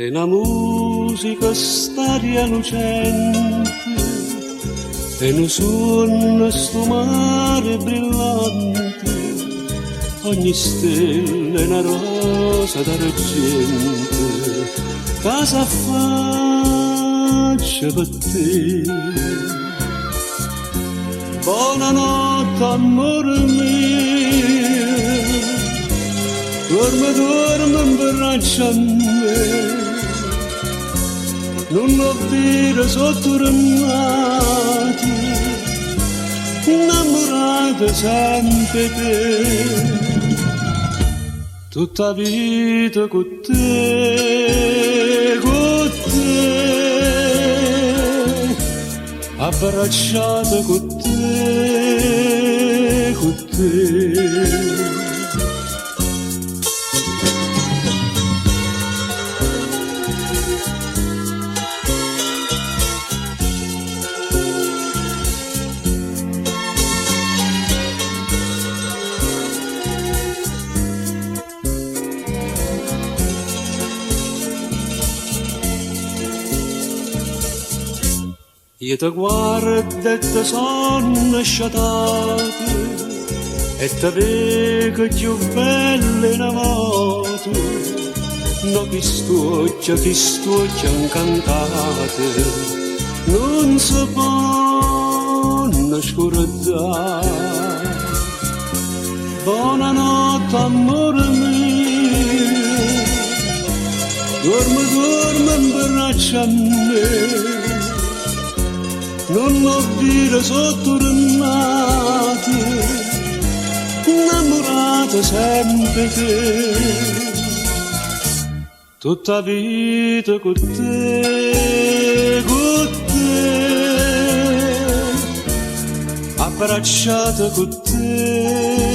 E una musica staria lucente, e un suono sto mare brillante, ogni stella è una rosa d'argento, casa faccia per te. Buonanotte amore mio, dorme, dorme in braccio a me, non ho vita sotto ramati, innamorata sempre te, tutta vita con te, abbracciata con te, con te. Io ti guardo e ti sono sciatato e ti vedo più bella in amato, no che stuoccia incantate, non si può scordare. Buonanotte amore mio, dorme, dorme in braccio a me, non ho vita sotto ramate, innamorata sempre te, tutta vita con te, abbracciata con te.